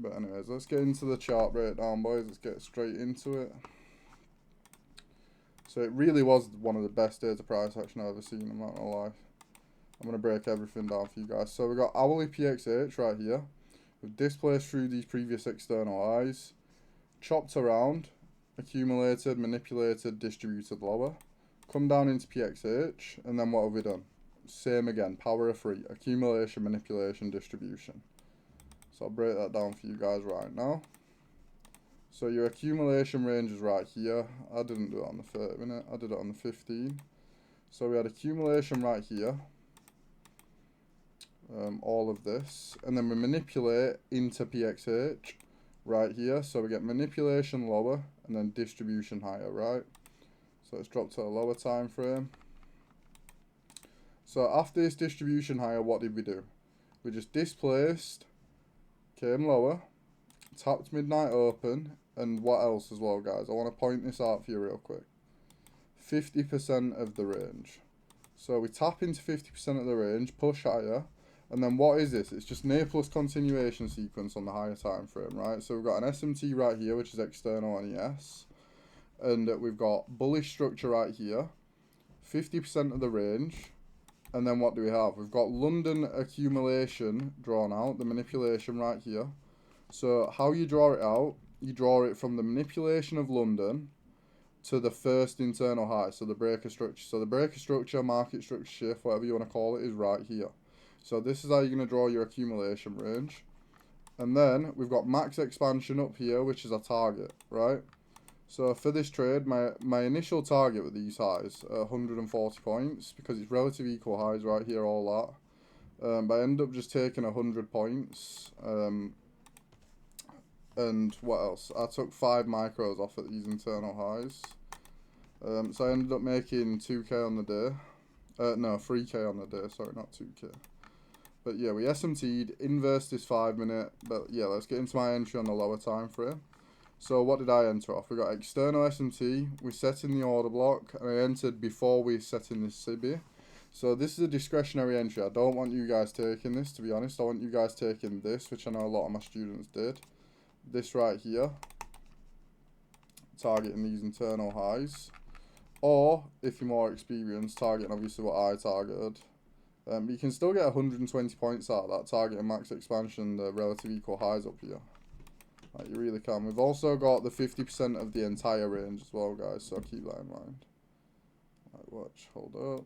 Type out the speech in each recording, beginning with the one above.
But anyways, let's get into the chart breakdown, boys. Let's get straight into it. So it really was one of the best days of price action I've ever seen, I'm not gonna lie. I'm gonna break everything down for you guys. So we got hourly PXH right here. We've displaced through these previous external highs, chopped around, accumulated, manipulated, distributed lower, come down into PXH, and then what have we done? Same again, power of three, accumulation, manipulation, distribution. So I'll break that down for you guys right now. So your accumulation range is right here. I didn't do it on the 30 minute, I did it on the 15. So we had accumulation right here. All of this. And then we manipulate into PXH right here. So we get manipulation lower and then distribution higher, right? So let's drop to a lower time frame. So after this distribution higher, what did we do? We just displaced, came lower, tapped midnight open, and what else as well, guys? I want to point this out for you real quick. 50% of the range. So we tap into 50% of the range, push higher, and then what is this? It's just an A plus continuation sequence on the higher time frame, right? So we've got an SMT right here, which is external NES, and we've got bullish structure right here, 50% of the range, and then what do we have? We've got London accumulation drawn out, the manipulation right here. So how you draw it out, you draw it from the manipulation of London to the first internal high, so the breaker structure. So the breaker structure, market structure shift, whatever you want to call it, is right here. So this is how you're going to draw your accumulation range. And then we've got max expansion up here, which is a target, right? So for this trade, my initial target with these highs are 140 points, because it's relative equal highs right here, all that. But I end up just taking 100 points. And what else? I took 5 micros off at these internal highs. So I ended up making 2k on the day. No, 3k on the day, sorry, not 2k. But yeah, we SMT'd, inverse this 5 minute. But yeah, let's get into my entry on the lower time frame. So what did I enter off? We got external SMT, we set in the order block, and I entered before we set in this SIBI. So this is a discretionary entry. I don't want you guys taking this, to be honest. I want you guys taking this, which I know a lot of my students did. This right here, targeting these internal highs. Or, if you're more experienced, targeting obviously what I targeted. You can still get 120 points out of that, targeting max expansion, the relative equal highs up here. Like, you really can. We've also got the 50% of the entire range as well, guys, so keep that in mind. Right, watch, hold up.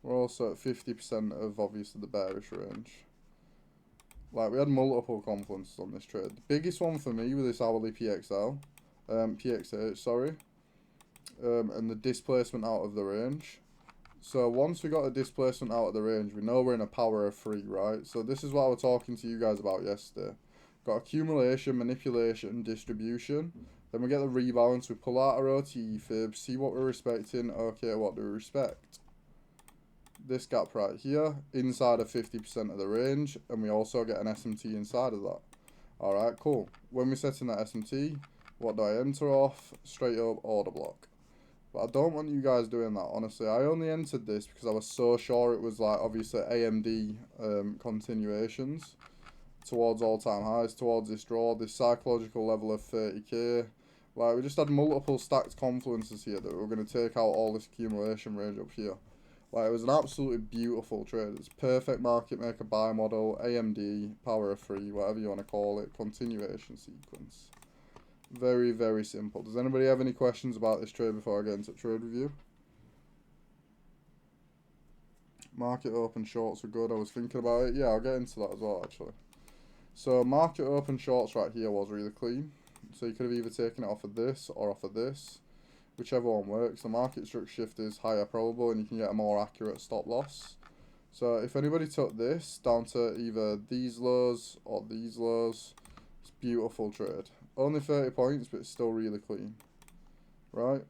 We're also at 50% of, obviously, the bearish range. Like, we had multiple confluences on this trade. The biggest one for me with this hourly PXH, sorry. And the displacement out of the range. So once we got a displacement out of the range, we know we're in a power of 3, right? So this is what I was talking to you guys about yesterday. Got accumulation, manipulation, distribution. Then we get the rebalance, we pull out our OTE fib, see what we're respecting. Okay, what do we respect? This gap right here, inside of 50% of the range, and we also get an SMT inside of that. Alright, cool. When we set in that SMT, what do I enter off? Straight up order block. But I don't want you guys doing that, honestly. I only entered this because I was so sure it was, like, obviously AMD continuations towards all-time highs, towards this draw, this psychological level of 30k. Like, we just had multiple stacked confluences here that we were going to take out all this accumulation range up here. Like, it was an absolutely beautiful trade. It's perfect market maker buy model, AMD, power of 3, whatever you want to call it, continuation sequence. Very, very simple. Does anybody have any questions about this trade before I get into trade review? Market open shorts were good. I was thinking about it. Yeah, I'll get into that as well, actually. So, market open shorts right here was really clean. So, you could have either taken it off of this or off of this. Whichever one works. The market structure shift is higher probable and you can get a more accurate stop loss. So, if anybody took this down to either these lows or these lows, it's a beautiful trade. Only 30 points, but it's still really clean. Right?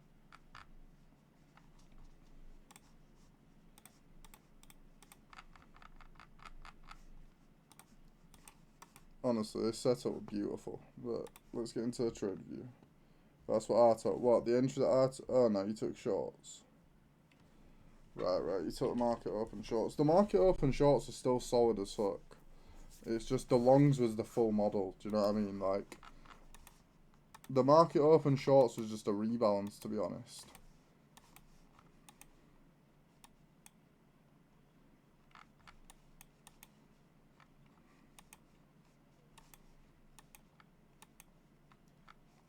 Honestly, this setup was beautiful. But let's get into the trade view. That's what I took. What? The entry that I took? Oh, no, you took shorts. Right, you took the market open shorts. The market open shorts are still solid as fuck. It's just the longs was the full model, do you know what I mean? Like, the market open shorts was just a rebalance, to be honest.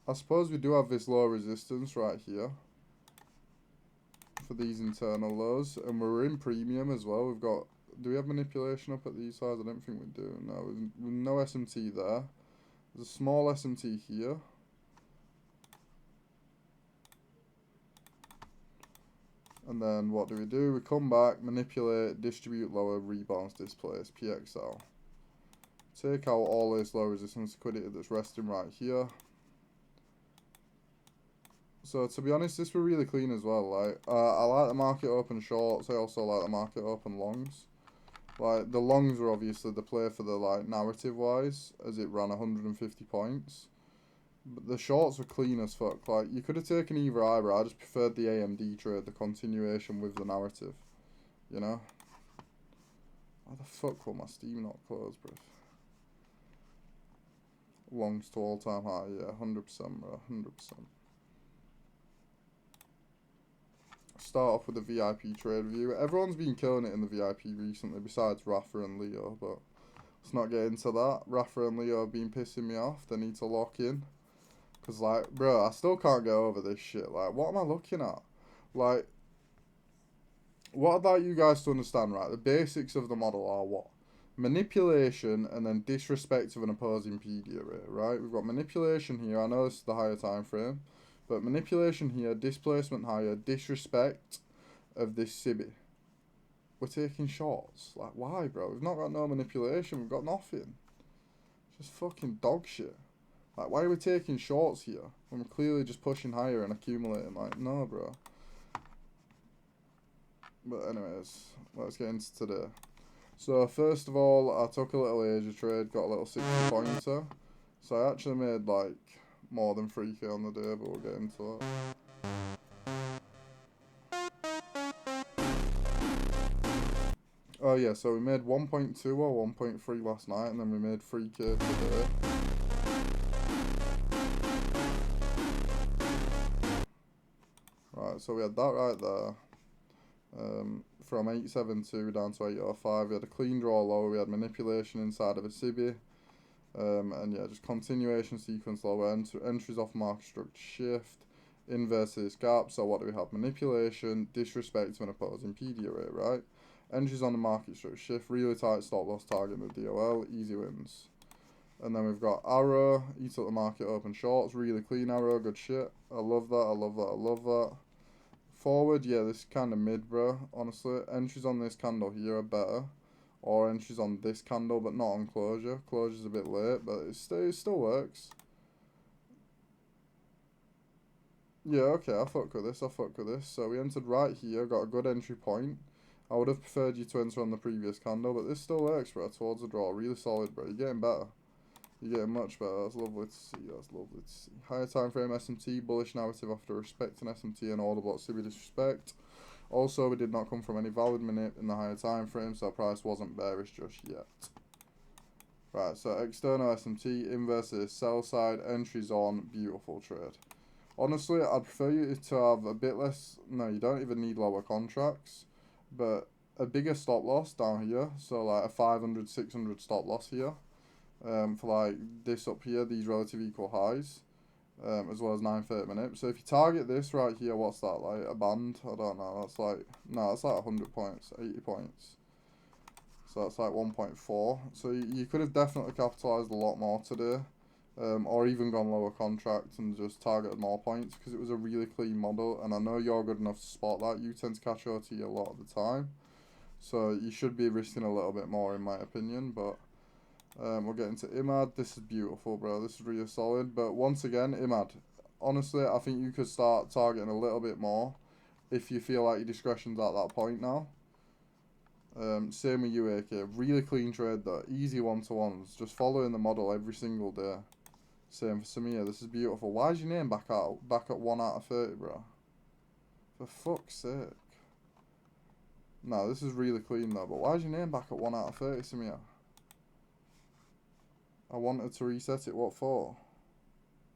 I suppose we do have this low resistance right here for these internal lows, and we're in premium as well. We've got, do we have manipulation up at these sides? I don't think we do. No, with no SMT there. There's a small SMT here. And then what do? We come back, manipulate, distribute lower, rebalance, displace, PXL. Take out all this low resistance liquidity that's resting right here. So to be honest, this were really clean as well. Like, I like the market open shorts. I also like the market open longs. Like, the longs were obviously the play for the, like, narrative wise, as it ran 150 points. But the shorts were clean as fuck. Like, you could have taken either either. I just preferred the AMD trade, the continuation with the narrative. You know? Why the fuck will my Steam not close, bruv? Longs to all time high, yeah, 100%, bro, 100%. Start off with the VIP trade review. Everyone's been killing it in the VIP recently, besides Rafa and Leo, but let's not get into that. Rafa and Leo have been pissing me off. They need to lock in. Because, like, bro, I still can't get over this shit. Like, what am I looking at? Like, what I'd like you guys to understand, right? The basics of the model are what? Manipulation and then disrespect of an opposing PD array, right? We've got manipulation here. I know this is the higher time frame. But manipulation here, displacement higher, disrespect of this Sibi. We're taking shots. Like, why, bro? We've not got no manipulation. We've got nothing. Just fucking dog shit. Like, why are we taking shorts here when we're clearly just pushing higher and accumulating? Like, no, bro. But anyways, let's get into today. So, first of all, I took a little Asia trade, got a little 60 pointer. So, I actually made, like, more than 3k on the day, but we'll get into that. Oh yeah, so we made 1.2 or 1.3 last night, and then we made 3k today. Right, so we had that right there. From 872 down to 805, we had a clean draw lower, we had manipulation inside of a Sibi. And yeah, just continuation sequence lower, entries off market structure shift, inverses gap. So what do we have? Manipulation, disrespect to an opposing PD array, right? Entries on the market structure shift, really tight stop loss target in the DOL, easy wins. And then we've got arrow, you took the market open shorts, really clean arrow, good shit. I love that, I love that, I love that. Forward, yeah, this is kind of mid, bro, honestly. Entries on this candle here are better. Or entries on this candle, but not on closure. Closure's a bit late, but it still works. Yeah, okay, I fuck with this, So we entered right here, got a good entry point. I would have preferred you to enter on the previous candle, but this still works, bro, towards the draw. Really solid, bro. You're getting better. You're getting much better. That's lovely to see. That's lovely to see. Higher time frame SMT, bullish narrative after respecting SMT and order block Sibi disrespect. Also, we did not come from any valid manip in the higher time frame, so our price wasn't bearish just yet. Right, so external SMT, inverses, sell side, entries on, beautiful trade. Honestly, I'd prefer you to have a bit less, no, you don't even need lower contracts, but a bigger stop loss down here, so like a 500, 600 stop loss here. For like this up here, these relative equal highs, as well as 930 minutes. So if you target this right here, what's that, like a band? I don't know, that's like, no, that's like 100 points, 80 points. So that's like 1.4. So you could have definitely capitalised a lot more today, or even gone lower contract and just targeted more points, because it was a really clean model, and I know you're good enough to spot that. You tend to catch OT a lot of the time, so you should be risking a little bit more in my opinion, but we'll get into Imad. This is beautiful, bro. This is really solid. But once again, Imad, honestly, I think you could start targeting a little bit more if you feel like your discretion's at that point now. Same with you, AK. Really clean trade, though. Easy one-to-ones. Just following the model every single day. Same for Samir. This is beautiful. Why is your name back at 1 out of 30, bro? For fuck's sake. No, this is really clean though. But why is your name back at 1 out of 30, Samir? I wanted to reset it. What for?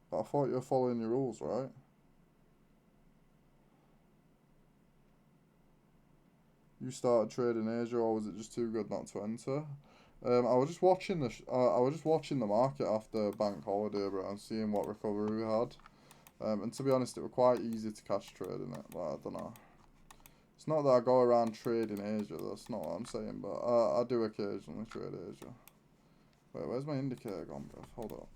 But I thought you were following your rules, right? You started trading Asia, or was it just too good not to enter? I was just watching the market after bank holiday, bro, and seeing what recovery we had. And to be honest, it was quite easy to catch trade in it. Like, I don't know. It's not that I go around trading Asia. That's not what I'm saying, but I do occasionally trade Asia. Wait, where's my indicator gone, bro? Hold up.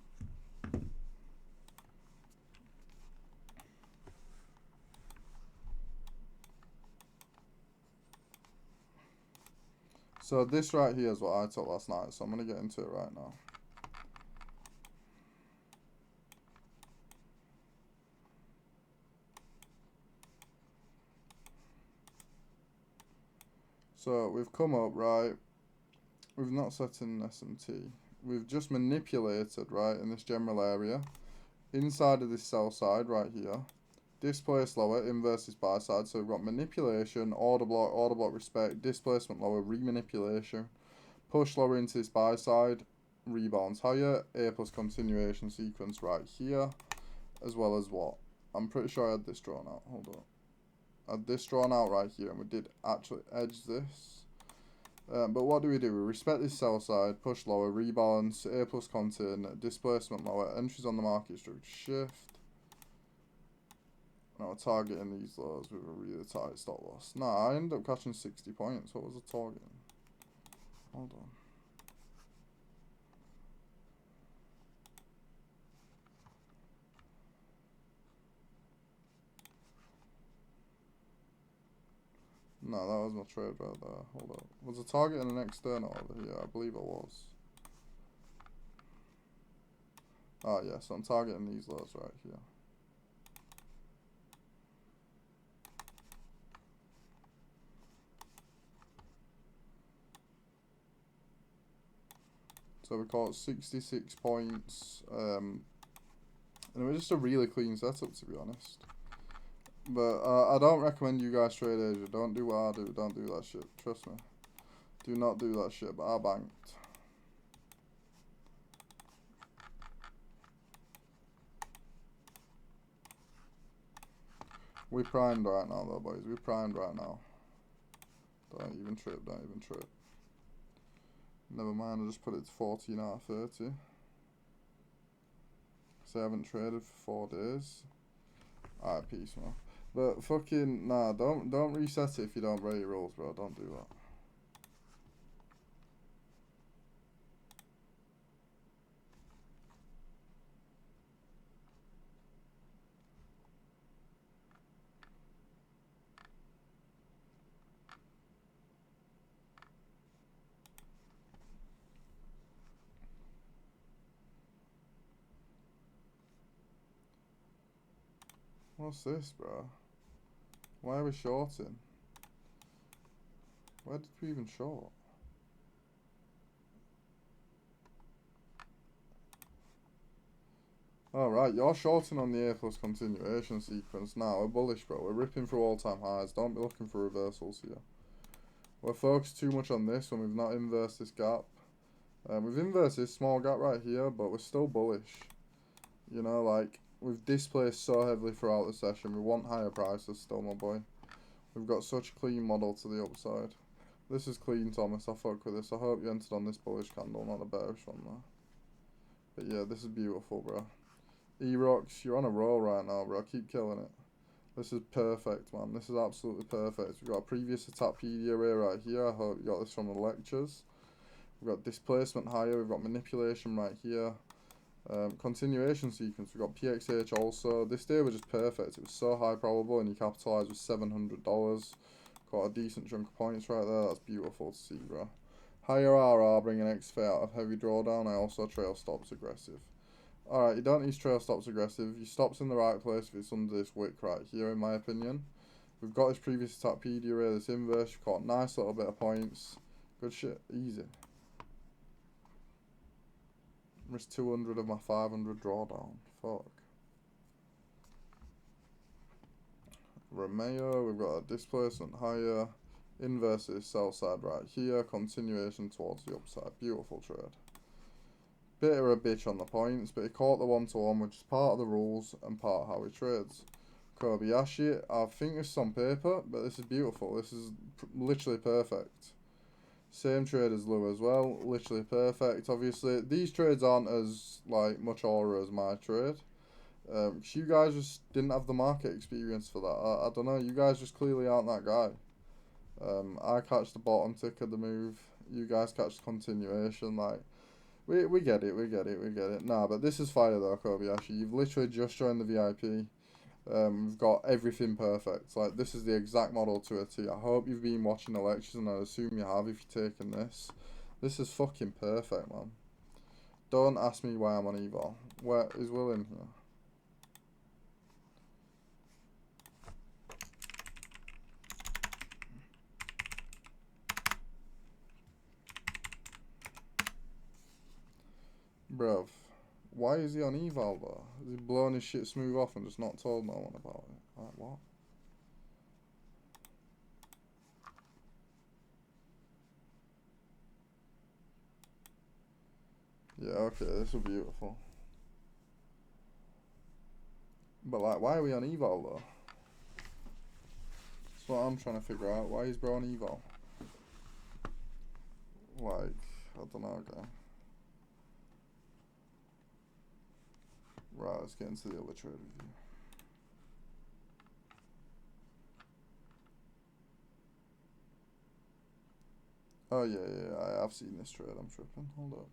So this right here is what I took last night, so I'm going to get into it right now. So we've come up, right? We've not set in SMT. We've just manipulated, right, in this general area. Inside of this sell side right here. Displace lower, inverse this buy side. So we've got manipulation, order block respect, displacement lower, remanipulation. Push lower into this buy side, rebounds higher, A plus continuation sequence right here. As well as what? I'm pretty sure I had this drawn out. Hold on. I had this drawn out right here, and we did actually edge this. But what do? We respect this sell side, push lower, rebalance, A plus contin, displacement lower, entries on the market structure shift. Now we're targeting these lows with a really tight stop loss. Nah, I ended up catching 60 points. What was the target? Hold on. No, that was my trade right there. Hold up. Was the target in an external over here? I believe it was. Ah, yeah, so I'm targeting these lows right here. So we call it 66 points. And it was just a really clean setup, to be honest. But I don't recommend you guys trade Asia. Don't do what I do. Don't do that shit. Trust me. Do not do that shit. But I banked. We primed right now, though, boys. We primed right now. Don't even trip. Don't even trip. Never mind. I just put it to 14 out of 30. So I haven't traded for 4 days. Alright, peace, man. But fucking nah. Don't reset it if you don't break your rules, bro. Don't do that. What's this, bro? Why are we shorting? Where did we even short? Alright, you're shorting on the A plus continuation sequence now. We're bullish, bro. We're ripping through all-time highs. Don't be looking for reversals here. We're focused too much on this when we've not inversed this gap. We've inversed this small gap right here, but we're still bullish. You know, like, we've displaced so heavily throughout the session. We want higher prices still, my boy. We've got such a clean model to the upside. This is clean, Thomas. I fuck with this. I hope you entered on this bullish candle, not a bearish one, though. But yeah, this is beautiful, bro. E-Rocks, you're on a roll right now, bro. Keep killing it. This is perfect, man. This is absolutely perfect. We've got a previous Attackpedia array right here. I hope you got this from the lectures. We've got displacement higher. We've got manipulation right here. Continuation sequence. We've got PXH also. This day was just perfect. It was so high probable, and you capitalised with $700. Got a decent chunk of points right there. That's beautiful to see, bro. Higher RR, bringing XFA out of heavy drawdown. I also trail stops aggressive. Alright, you don't need trail stops aggressive. Your stop's in the right place if it's under this wick right here, in my opinion. We've got this previous Attackpedia array, this inverse. You've got a nice little bit of points. Good shit. Easy. Missed 200 of my 500 drawdown. Fuck. Romeo, we've got a displacement higher. Inverse sell side right here. Continuation towards the upside. Beautiful trade. Bit of a bitch on the points, but he caught the 1-to-1, which is part of the rules and part of how he trades. Kobayashi, I think this is on paper, but this is beautiful. This is literally perfect. Same trade as Lou as well, literally perfect. Obviously, these trades aren't as like much aura as my trade. You guys just didn't have the market experience for that. I don't know. You guys just clearly aren't that guy. I catch the bottom tick of the move. You guys catch the continuation. Like, we get it. We get it. Nah, but this is fire though, Kobayashi. You've literally just joined the VIP. We've got everything perfect. Like, this is the exact model to a T. I hope you've been watching the lectures, and I assume you have if you're taking this. This is fucking perfect, man. Don't ask me why I'm on eval. Where is Will in here? Bruv, why is he on eval though? Is he blowing his shit smooth off and just not told no one about it? Like, what? Yeah, okay, this is beautiful. But like, why are we on eval though? That's what I'm trying to figure out. Why is bro on eval? Like, I don't know, okay. Right, let's get into the other trade review. Oh yeah, I have seen this trade. I'm tripping. Hold up.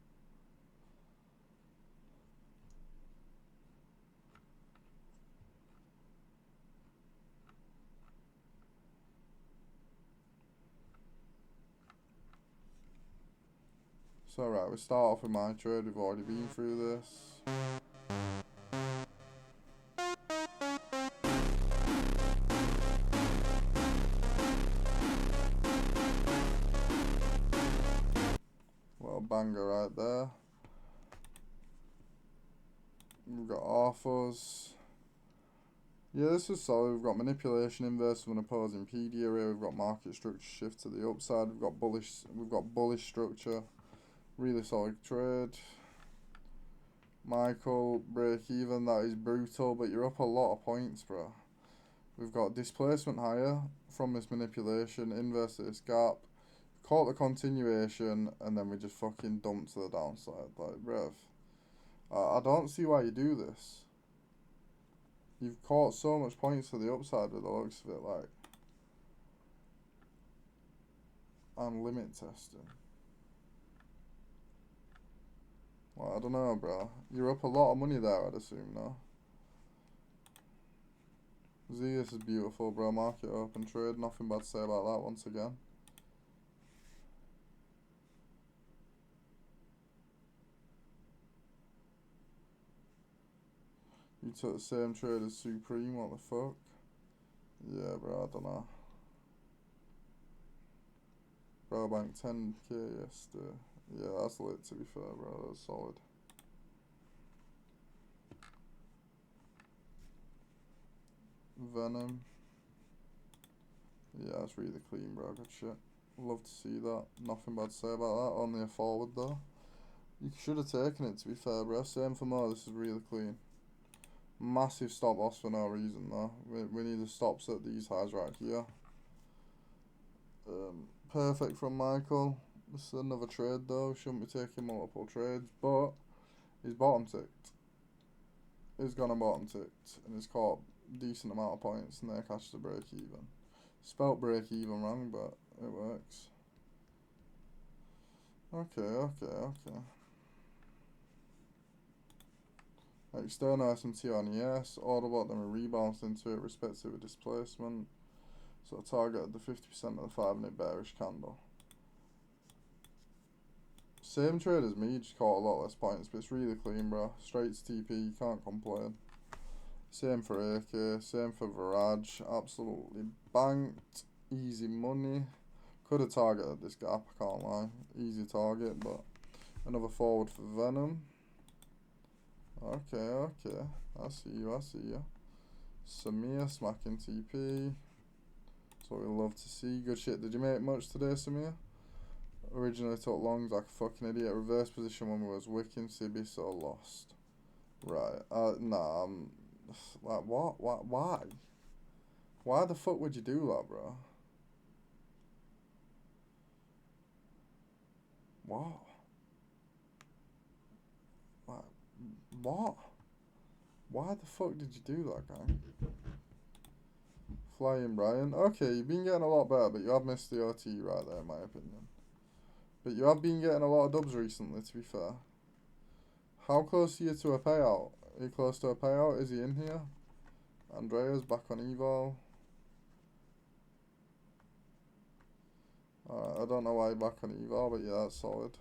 So right, we start off with my trade. We've already been through this. Well, banger right there. We've got Arthurs. Yeah, this is solid. We've got manipulation inverse of an opposing PD array. We've got market structure shift to the upside. We've got bullish structure. Really solid trade. Michael, break even. That is brutal, but you're up a lot of points, bro. We've got displacement higher from this manipulation. Inverse this gap. Caught the continuation, and then we just fucking dumped to the downside. Like, bruv. I don't see why you do this. You've caught so much points to the upside with the looks of it, like. I'm limit testing. Well, I don't know, bro. You're up a lot of money there, I'd assume, no? Z, this is beautiful, bro. Market open trade. Nothing bad to say about that once again. You took the same trade as Supreme, what the fuck? Yeah, bro, I don't know. Bro, bank 10k yesterday. Yeah, that's lit to be fair, bro. That's solid. Venom. Yeah, that's really clean, bro. Good shit. Love to see that. Nothing bad to say about that. Only a forward, though. You should have taken it, to be fair, bro. Same for more. This is really clean. Massive stop loss for no reason, though. We need the stops at these highs right here. Perfect from Michael. This is another trade, though. Shouldn't be taking multiple trades, but he's bottom ticked. He's gone and bottom ticked, and he's caught a decent amount of points, and there catches a break even. Spelt break even wrong, but it works. Okay. External SMT on ES, Autobot, then we rebounced into it, respective with displacement. So I targeted the 50% of the 5-minute bearish candle. Same trade as me, just caught a lot less points, but it's really clean, bro. Straight to TP, you can't complain. Same for AK, same for Viraj, absolutely banked, easy money. Could have targeted this gap, I can't lie. Easy target, but another forward for Venom. Okay. I see you. Samir smacking TP. That's what we love to see. Good shit. Did you make much today, Samir? Originally took longs like a fucking idiot. Reverse position when we was wicking Sibby, so lost. Right. Nah, like, what? Why? Why the fuck would you do that, bro? What? Like, what? Why the fuck did you do that, guy? Flying Brian. Okay, you've been getting a lot better, but you have missed the OT right there, in my opinion. But you have been getting a lot of dubs recently, to be fair. How close are you to a payout? Are you close to a payout? Is he in here? Andrea's back on Evo. I don't know why you're back on Evo, but yeah, that's solid.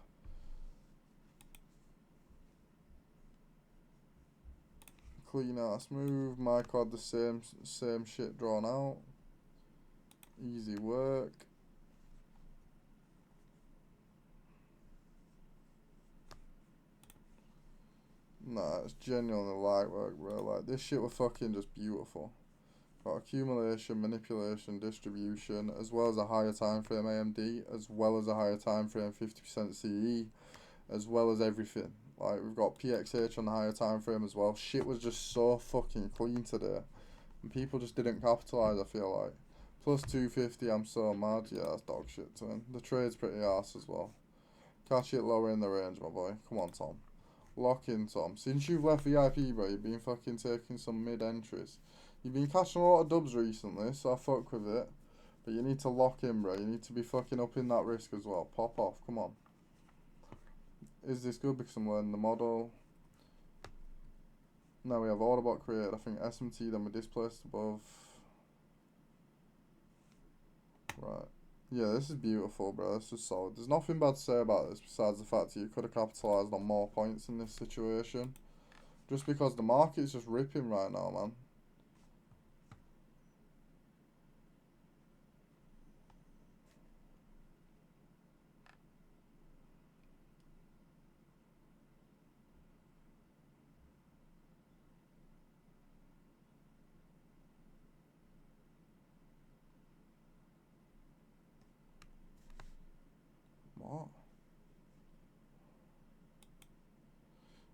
Clean ass move. Mike had the same shit drawn out. Easy work. Nah, it's genuinely light work, bro. Like, this shit was fucking just beautiful. Got accumulation, manipulation, distribution, as well as a higher time frame AMD, as well as a higher time frame 50% CE, as well as everything. Like, we've got PXH on the higher time frame as well. Shit was just so fucking clean today. And people just didn't capitalise, I feel like. Plus 250, I'm so mad. Yeah, that's dog shit to win. The trade's pretty arse as well. Catch it lower in the range, my boy. Come on, Tom. Lock in, Tom. Since you've left VIP, bro, you've been fucking taking some mid-entries. You've been catching a lot of dubs recently, so I fuck with it. But you need to lock in, bro. You need to be fucking up in that risk as well. Pop off, come on. Is this good? Because I'm learning the model. Now we have Autobot created. I think SMT, then we displaced above. Right. Yeah, this is beautiful, bro. This is solid. There's nothing bad to say about this besides the fact that you could have capitalised on more points in this situation. Just because the market's just ripping right now, man. What?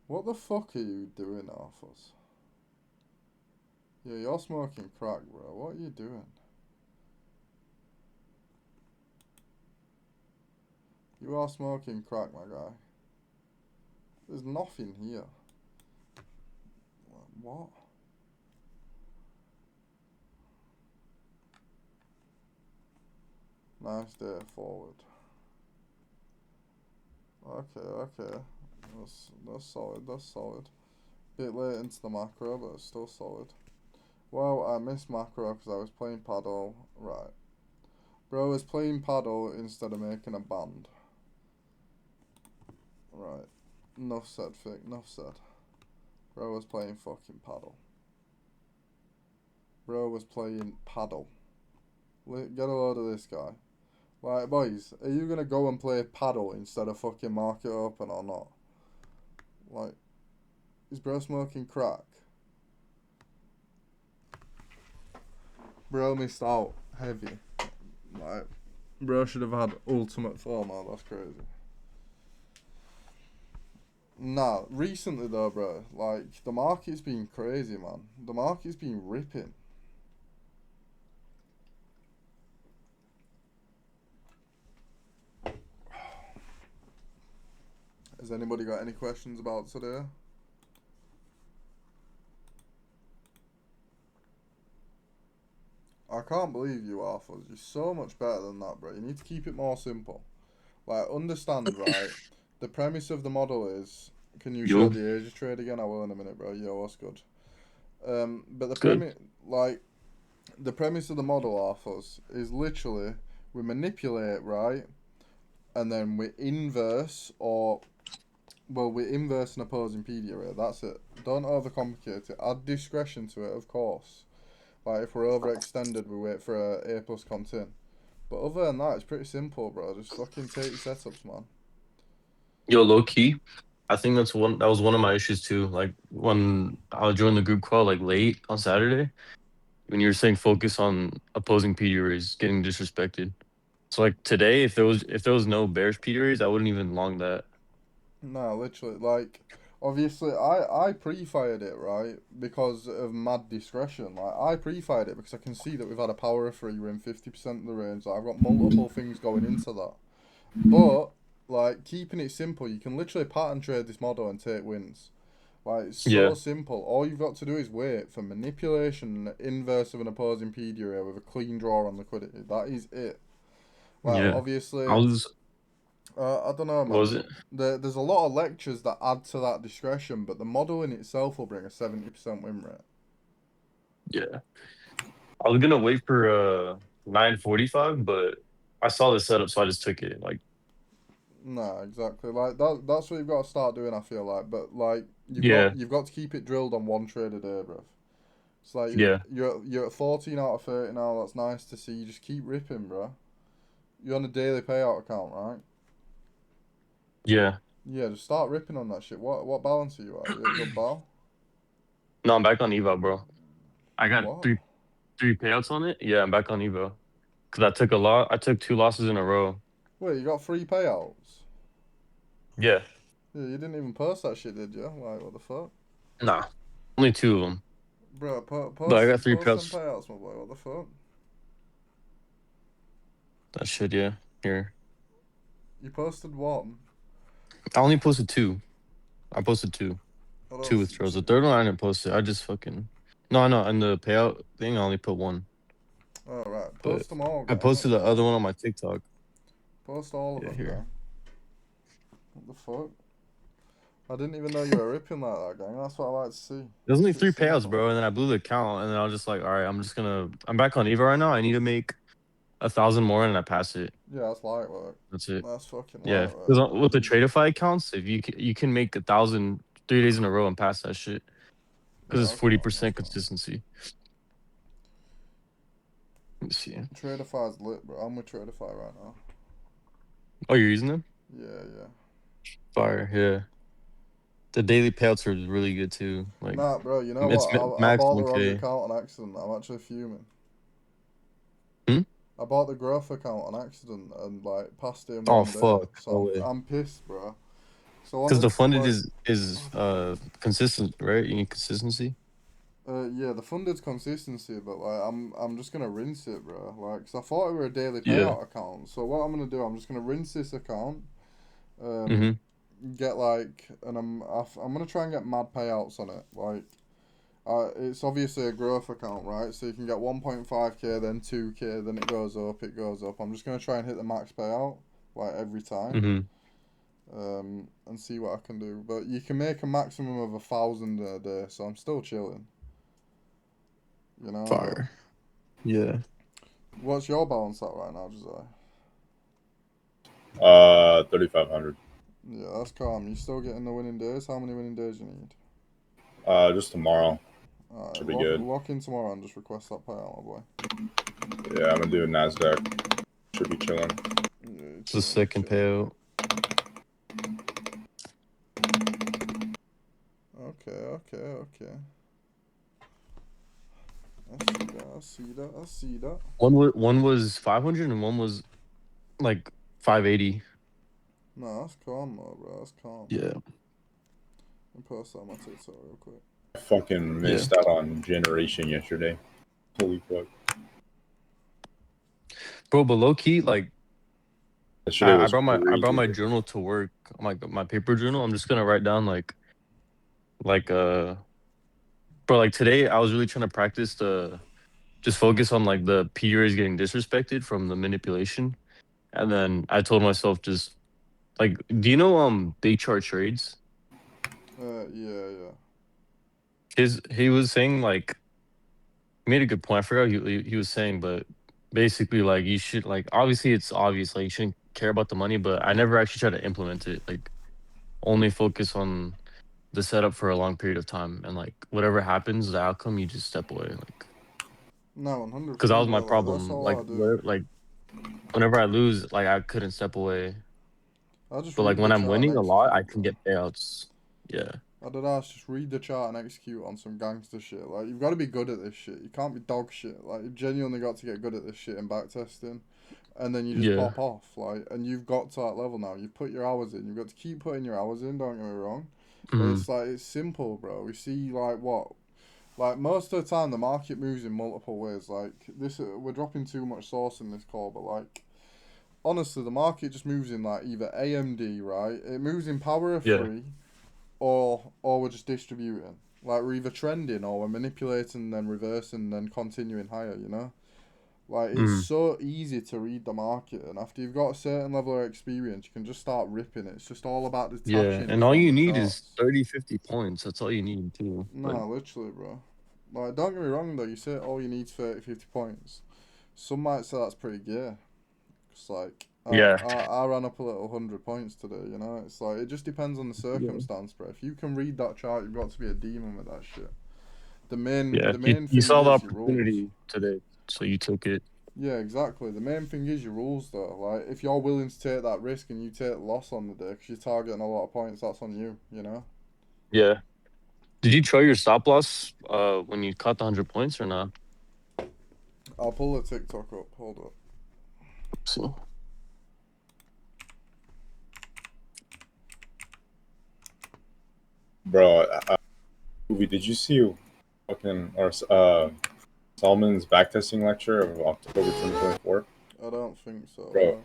What the fuck are you doing, Arthurs? Yeah, you're smoking crack, bro. What are you doing? You are smoking crack, my guy. There's nothing here. What? Nice day forward. Okay. That's solid, that's solid. Bit late into the macro, but it's still solid. Well, I missed macro because I was playing paddle. Right. Bro was playing paddle instead of making a band. Right. Enough said, Fick. Enough said. Bro was playing fucking paddle. Bro was playing paddle. Get a load of this guy. Like, boys, are you gonna go and play paddle instead of fucking market open or not? Like, is bro smoking crack? Bro missed out heavy. Like, bro should have had ultimate FOMO. That's crazy. Nah, recently though, bro, like, the market's been crazy, man. The market's been ripping. Has anybody got any questions about today? I can't believe you, Arthur. You're so much better than that, bro. You need to keep it more simple. Like, understand, right? The premise of the model is... Can you show Yo, the Asia trade again? I will in a minute, bro. Yo, what's good? But the it's good. premise... Like, the premise of the model, Arthurs, is literally... We manipulate, right? And then we inverse, or... Well, we inverse an opposing PD array. That's it. Don't overcomplicate it. Add discretion to it, of course. Like, if we're overextended, we wait for a A plus contin. But other than that, it's pretty simple, bro. Just fucking take your setups, man. Yo, low key. I think that was one of my issues too. Like when I joined the group call like late on Saturday, when you were saying focus on opposing PDRs getting disrespected. So like today, if there was no bearish PDRs, I wouldn't even long that. No, literally, like, obviously, I pre-fired it, right, because of mad discretion. Like, I pre-fired it because I can see that we've had a power of 3, we're in 50% of the range. Like, I've got multiple things going into that. But, like, keeping it simple, you can literally pattern trade this model and take wins. Like, it's so Yeah, simple. All you've got to do is wait for manipulation, inverse of an opposing PDR with a clean draw on liquidity. That is it. Like, yeah. I obviously, was I don't know, what was man. it? There's a lot of lectures that add to that discretion, but the model in itself will bring a 70% win rate. Yeah, I was gonna wait for 9:45, but I saw the setup, so I just took it. Like, Nah, exactly. Like that's what you've got to start doing. I feel like, but like yeah, you've got to keep it drilled on one trade a day, bruv. It's like yeah, you're at 14 out of 30 now. That's nice to see. You just keep ripping, bro. You're on a daily payout account, right? yeah. Yeah, just start ripping on that shit. What balance are you at? You at good bal? No, I'm back on Evo, bro. I got What? three payouts on it. Yeah, I'm back on Evo because I took a lot. I took two losses in a row. Wait, you got three payouts? Yeah, Yeah, you didn't even post that shit, did you? Like, what the fuck? nah, only two of them, Bro, but I got three post them payouts. payouts, my boy. What the fuck? That shit, yeah. Here, You posted one. I only posted two. I posted two, I don't two see withdrawals. The two. third one I didn't post it. I just fucking no, no. And the payout thing, I only put one, All right, but post them all, I gang. posted What's the other wrong? one on my TikTok. Post all of Yeah, them, here. gang. What the fuck? I didn't even know you were ripping like that, gang. That's what I like to see. There's only Shit three payouts, simple. bro. And then I blew the account, and then I was just like, all right, I'm back on Evo right now. I need to make 1,000 more, and I pass it. Yeah, that's light work. That's it. That's fucking Yeah, light work, because bro. with the Tradeify accounts, if you can make 1,000 3 days in a row and pass that shit because Yeah, it's that's forty calm. That's percent calm. consistency. Let me see. Traderfi's lit, bro. I'm with Traderfi right now. Oh, you're using them? Yeah, yeah. Fire, yeah. The daily payouts are really good too. Like Nah, bro. You know it's what? I max bought the wrong 1K. account on accident. I'm actually fuming. Hmm? I bought the growth account on accident and like passed it in Oh one day. fuck, So no way. I'm pissed, bro. So Because the honest, funded like, is consistent, right? You need consistency. yeah, the funded's consistency, but like I'm just gonna rinse it, bro. Like, 'cause I thought it were a daily Yeah. payout account. So what I'm gonna do, I'm just gonna rinse this account. Mm-hmm. Get like, and I'm gonna try and get mad payouts on it. Like, it's obviously a growth account, right? So you can get 1.5k, then 2k, then it goes up, it goes up. I'm just gonna try and hit the max payout like every time. Mm-hmm. And see what I can do. But you can make a maximum of 1,000 a day, so I'm still chilling. You know, but Fire. Yeah. what's your balance at right now, Josiah? 3,500. Yeah, that's calm. You still getting the winning days? How many winning days you need? Just tomorrow. Alright, Should be good. lock in tomorrow and just request that payout, my boy. Yeah, I'm gonna do a Nasdaq. Should be chilling. Yeah, you're It's the chilling, you're second chilling. payout. Okay. I see that. One was 500 and one was like 580. No, that's calm, though, bro. That's calm. Yeah. Let me post that on my TikTok real quick. I fucking missed out on Generation yesterday. Holy fuck. Bro, but low key, like Yesterday I was brought my crazy. journal to work. Like my paper journal. I'm just gonna write down like bro, like today I was really trying to practice the just focus on like the PDRs getting disrespected from the manipulation. And then I told myself just like, do you know Big Chart Trades? Yeah. He was saying like he made a good point. I forgot he was saying, but basically like you should like obviously it's obvious like you shouldn't care about the money, but I never actually try to implement it. Like only focus on the setup for a long period of time and like whatever happens, the outcome you just step away. Like No, because that 100%, was my bro. Like, that's problem. all I do. Like whenever I lose, like I couldn't step away. I just But like read when the I'm chart and winning a lot, execute, I can bro. get payouts. Yeah. I don't know, just read the chart and execute on some gangster shit. Like, you've got to be good at this shit. You can't be dog shit. Like, you've genuinely got to get good at this shit in backtesting. And then you just Yeah. pop off. Like, and you've got to that level now. You've put your hours in. You've got to keep putting your hours in, don't get me wrong. But Mhm. it's like, it's simple, bro. We see, like, what? Like, most of the time, the market moves in multiple ways. Like, this, we're dropping too much sauce in this call, but, like, honestly, the market just moves in, like, either AMD, right? It moves in power of Yeah. 3, or we're just distributing. Like, we're either trending, or we're manipulating, then reversing, then continuing higher, you know? Like, it's Mhm. so easy to read the market, and after you've got a certain level of experience, you can just start ripping it. It's just all about Yeah, detaching and all from you the need is charts. 30, 50 points. That's all you need too. Like, No, literally, bro. Like, don't get me wrong, though. You say all you need is 30, 50 points. Some might say that's pretty gay. It's like, yeah. I ran up a little 100 points today, you know? It's like, it just depends on the circumstance, bro. If you can read that chart, you've got to be a demon with that shit. The main Yeah. thing You saw the is your rules. opportunity today, so you took it. Yeah, exactly. The main thing is your rules, though. Like, if you're willing to take that risk and you take loss on the day because you're targeting a lot of points, that's on you, you know? Yeah. Did you try your stop loss when you caught the 100 points or not? I'll pull the TikTok up. Hold up. So, Bro, Ubi, did you see fucking or Salman's backtesting lecture of October 2024? I don't think so. Bro. No.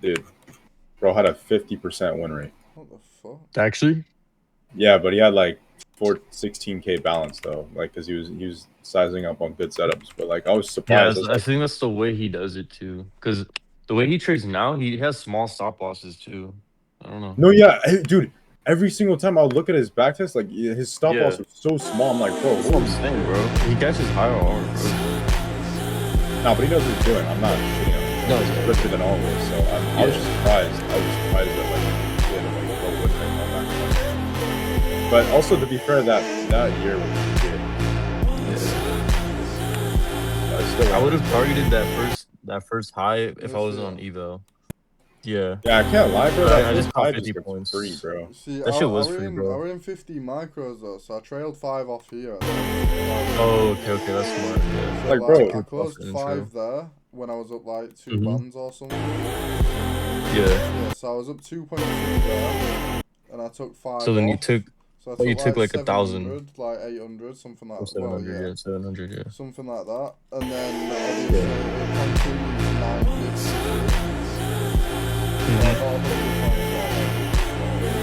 Dude, bro had a 50% win rate. What the fuck? actually? Yeah, but he had like 16K balance though, like because he was sizing up on good setups. But like I was Yeah, surprised. I was I like, think that's the way he does it too. Because the way he trades now, he has small stop losses too. I don't know. no, yeah, dude. Every single time I would look at his backtest, like his stop Yeah. loss was so small. I'm like, bro, That's what I'm saying, bro. He catches higher arm, bro. nah, but he knows what he's doing. I'm not shitting on him. No, He's yeah. quicker than always. So I was just surprised. I was just surprised that like he had like a low win rate on that. But also to be fair, that year was good. I would have targeted that first high if This I wasn't year. on Evo. Yeah. Yeah, I can't lie, bro. I That just first caught high 50 just points. free, bro. See, That shit was I were free, in, bro. I were in 50 micros, though, so I trailed 5 off here. Oh, okay, that's smart. Yeah. So, Like, bro, I closed 5 there when I was up, like, 2 Mhm. bands or something. Yeah. Yeah, so I was up 2.2 there, and I took 5 So then off. you took So I you took like 700, 1,000 like 800, something like or that. Well, 700, yeah, 700, yeah. something like that. And then obviously it continued to 950. So I got 100 points there.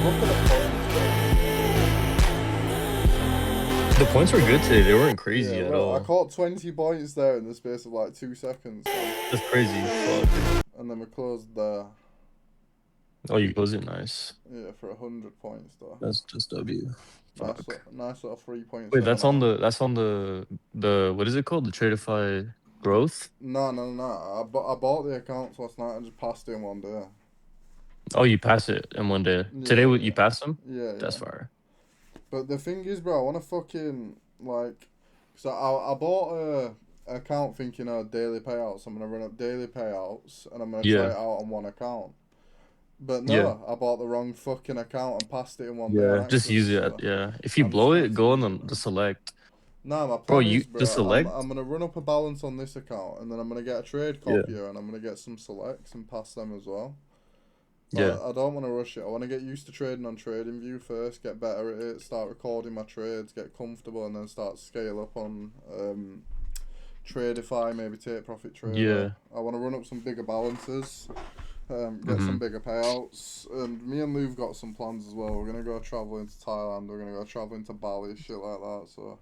Look at the points, bro. The points were good today. They weren't crazy Yeah, at well, I all. caught 20 points there in the space of like 2 seconds. That's crazy. Fuck. And then we closed there. Oh, you closed it nice. Yeah, for 100 points though. That's just W. Nice little 3 points. Wait, that's on the what is it called? The Tradeify growth? No. I bought the accounts last night and just passed it in one day. Oh, you passed it in one day. Yeah, Today, yeah. you passed them? Yeah, That's fire. But the thing is, bro, I want to fucking, like, so I bought a account thinking, daily payouts. I'm going to run up daily payouts and I'm going to try Yeah. it out on one account. But no, Yeah. I bought the wrong fucking account and passed it in one day. Yeah, on just use accident, it. so Yeah, if you I'm blow just it, gonna go have on to use the it. select. Nah, my Bro, plan you is, bro, the select. I'm gonna run up a balance on this account, and then I'm gonna get a trade Yeah. copier, and I'm gonna get some selects and pass them as well. Yeah. But I don't want to rush it. I want to get used to trading on TradingView first, get better at it, start recording my trades, get comfortable, and then start to scale up on Tradeify, maybe Take Profit Trader. Yeah. I want to run up some bigger balances, get Mhm. some bigger payouts, and me and Lou've got some plans as well. We're gonna go traveling to Thailand. We're gonna go traveling to Bali, shit like that. So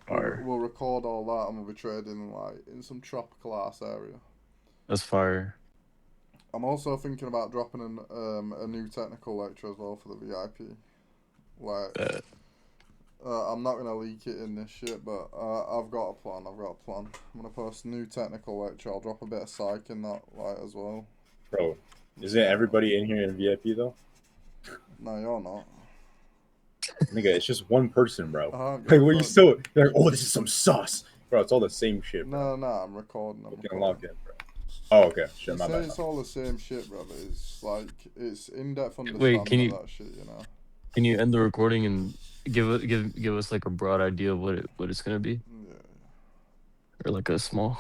Fire. we'll record all that, and we'll be trading like in some tropical ass area. That's fire. I'm also thinking about dropping a new technical lecture as well for the VIP. Like, I'm not gonna leak it in this shit, but I've got a plan. I'm gonna post a new technical lecture. I'll drop a bit of psych in that light as well. bro, isn't everybody in here in VIP though? No, you're not. Nigga, it's just one person, bro. I don't give Like, a what you fuck. so? You're like, oh, this is some sauce, bro. It's all the same shit, bro. No, I'm recording. I'm Fucking recording. lock in, bro. Oh, okay. Shit, my bad. It's all the same shit, brother. It's like it's in-depth understanding Wait, can you- of that shit, you know. Can you end the recording and give us like a broad idea of what it's gonna be, Yeah. or like a small?